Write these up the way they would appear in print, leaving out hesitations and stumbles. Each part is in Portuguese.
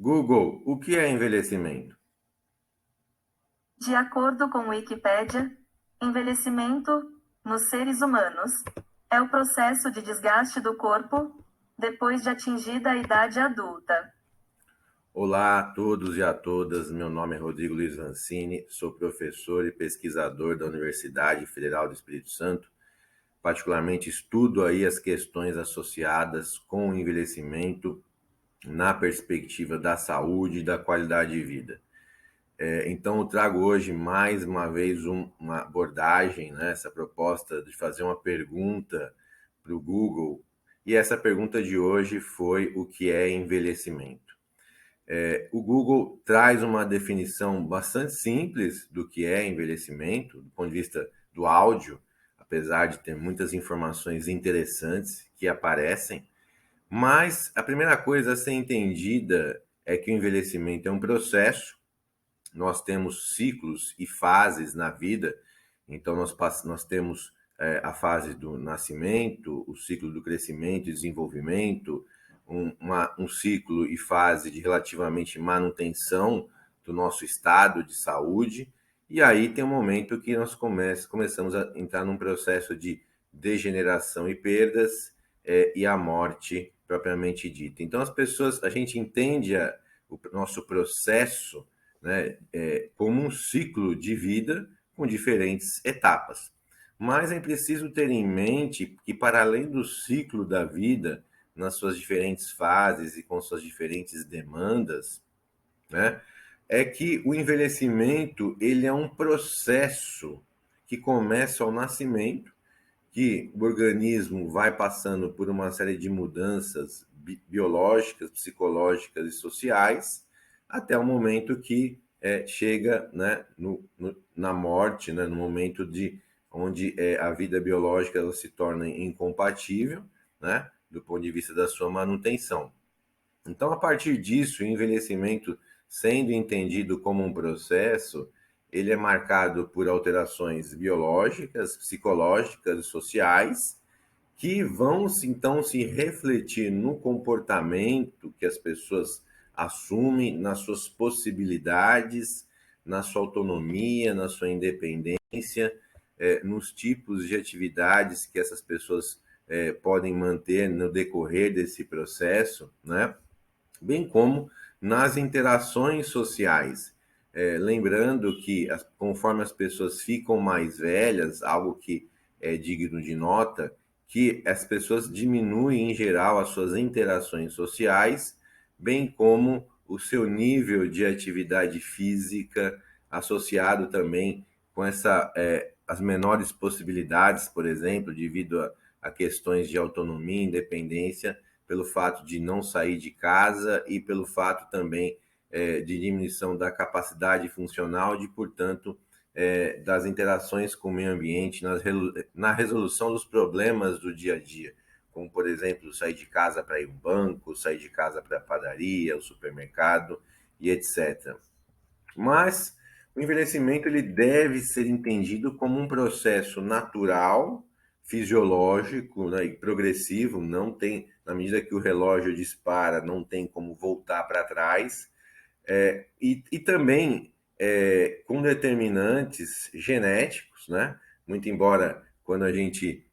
Google, o que é envelhecimento? De acordo com Wikipédia, envelhecimento, nos seres humanos, é o processo de desgaste do corpo depois de atingida a idade adulta. Olá a todos e a todas, meu nome é Rodrigo Luiz Vancini, sou professor e pesquisador da Universidade Federal do Espírito Santo. Particularmente estudo aí as questões associadas com o envelhecimento na perspectiva da saúde e da qualidade de vida. Então eu trago hoje mais uma vez uma abordagem, né, essa proposta de fazer uma pergunta para o Google, e essa pergunta de hoje foi o que é envelhecimento. O Google traz uma definição bastante simples do que é envelhecimento, do ponto de vista do áudio, apesar de ter muitas informações interessantes que aparecem. Mas a primeira coisa a ser entendida é que o envelhecimento é um processo. Nós temos ciclos e fases na vida, então nós temos a fase do nascimento, o ciclo do crescimento e desenvolvimento, um ciclo e fase de relativamente manutenção do nosso estado de saúde, e aí tem um momento que nós começamos a entrar num processo de degeneração e perdas, e a morte propriamente dita. Então a gente entende o nosso processo, né, como um ciclo de vida com diferentes etapas. Mas é preciso ter em mente que, para além do ciclo da vida, nas suas diferentes fases e com suas diferentes demandas, né, é que o envelhecimento ele é um processo que começa ao nascimento, que o organismo vai passando por uma série de mudanças biológicas, psicológicas e sociais, até o momento que chega, né, na morte, né, no momento onde a vida biológica ela se torna incompatível, né, do ponto de vista da sua manutenção. Então, a partir disso, o envelhecimento, sendo entendido como um processo, ele é marcado por alterações biológicas, psicológicas e sociais que vão então se refletir no comportamento que as pessoas assumem, nas suas possibilidades, na sua autonomia, na sua independência, nos tipos de atividades que essas pessoas podem manter no decorrer desse processo, né? Bem como nas interações sociais. Lembrando que, conforme as pessoas ficam mais velhas, algo que é digno de nota, que as pessoas diminuem, em geral, as suas interações sociais, bem como o seu nível de atividade física, associado também com as menores possibilidades, por exemplo, devido a questões de autonomia e independência, pelo fato de não sair de casa e pelo fato também de diminuição da capacidade funcional, de, portanto, das interações com o meio ambiente, na resolução dos problemas do dia a dia, como, por exemplo, sair de casa para ir ao banco, sair de casa para a padaria, o supermercado e etc. Mas o envelhecimento ele deve ser entendido como um processo natural, fisiológico, né, e progressivo. Não tem, na medida que o relógio dispara, não tem como voltar para trás. E também com determinantes genéticos, né? Muito embora quando a gente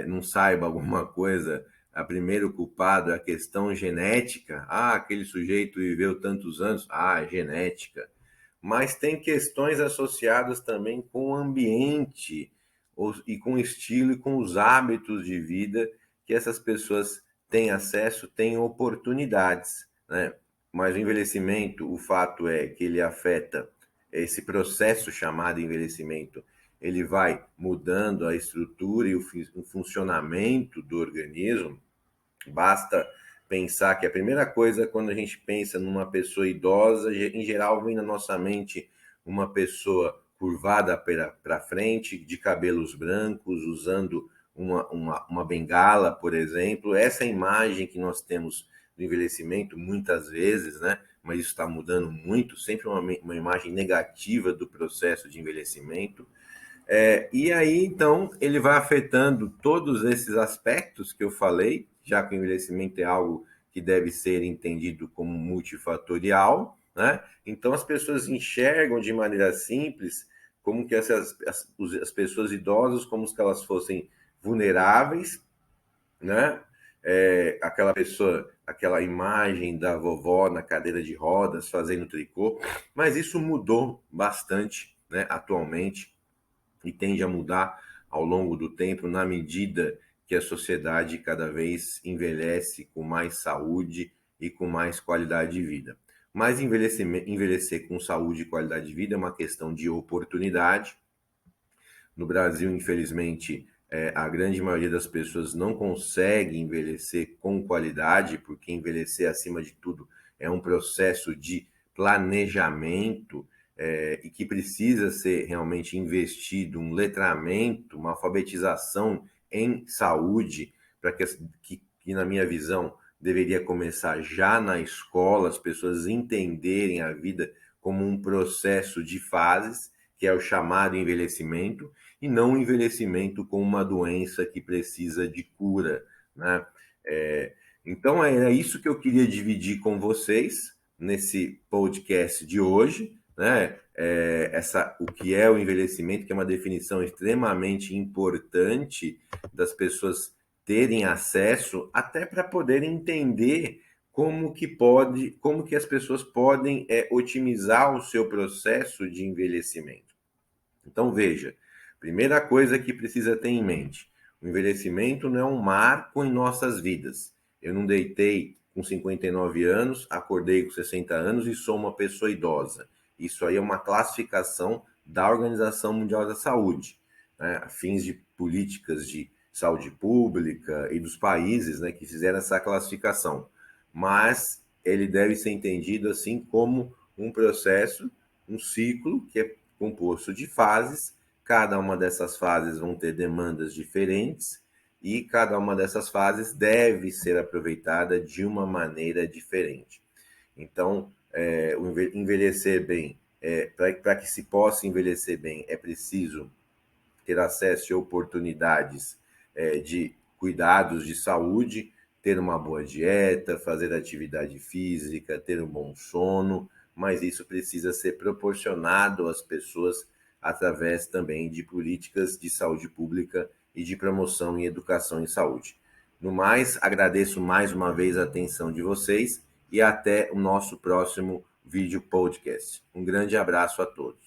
não saiba alguma coisa, a primeiro culpado é a questão genética. Ah, aquele sujeito viveu tantos anos. Ah, é genética. Mas tem questões associadas também com o ambiente e com o estilo e com os hábitos de vida que essas pessoas têm acesso, têm oportunidades, né? Mas o envelhecimento, o fato é que ele afeta esse processo chamado envelhecimento, ele vai mudando a estrutura e o funcionamento do organismo. Basta pensar que a primeira coisa, quando a gente pensa numa pessoa idosa, em geral vem na nossa mente uma pessoa curvada para frente, de cabelos brancos, usando uma bengala, por exemplo. Essa é a imagem que nós temos do envelhecimento, muitas vezes, né? Mas isso está mudando muito, sempre uma imagem negativa do processo de envelhecimento. E aí, então, ele vai afetando todos esses aspectos que eu falei, já que o envelhecimento é algo que deve ser entendido como multifatorial, né? Então, as pessoas enxergam de maneira simples como que as pessoas idosas, como se elas fossem vulneráveis, né? Aquela pessoa, aquela imagem da vovó na cadeira de rodas fazendo tricô, mas isso mudou bastante, né, atualmente, e tende a mudar ao longo do tempo, na medida que a sociedade cada vez envelhece com mais saúde e com mais qualidade de vida. Mas envelhecer com saúde e qualidade de vida é uma questão de oportunidade. No Brasil, infelizmente, a grande maioria das pessoas não consegue envelhecer com qualidade, porque envelhecer, acima de tudo, é um processo de planejamento e que precisa ser realmente investido um letramento, uma alfabetização em saúde, para que, na minha visão, deveria começar já na escola, as pessoas entenderem a vida como um processo de fases, que é o chamado envelhecimento, e não um envelhecimento com uma doença que precisa de cura, né? Então, era isso que eu queria dividir com vocês nesse podcast de hoje, né? O que é o envelhecimento, que é uma definição extremamente importante das pessoas terem acesso, até para poderem entender como que as pessoas podem otimizar o seu processo de envelhecimento. Então, veja, primeira coisa que precisa ter em mente: o envelhecimento não é um marco em nossas vidas. Eu não deitei com 59 anos, acordei com 60 anos e sou uma pessoa idosa. Isso aí é uma classificação da Organização Mundial da Saúde, né, a fins de políticas de saúde pública e dos países, né, que fizeram essa classificação. Mas ele deve ser entendido assim como um processo, um ciclo que é composto de fases. Cada uma dessas fases vão ter demandas diferentes e cada uma dessas fases deve ser aproveitada de uma maneira diferente. Então, envelhecer bem, para que se possa envelhecer bem, é preciso ter acesso a oportunidades de cuidados de saúde, ter uma boa dieta, fazer atividade física, ter um bom sono, mas isso precisa ser proporcionado às pessoas através também de políticas de saúde pública e de promoção em educação em saúde. No mais, agradeço mais uma vez a atenção de vocês e até o nosso próximo vídeo podcast. Um grande abraço a todos.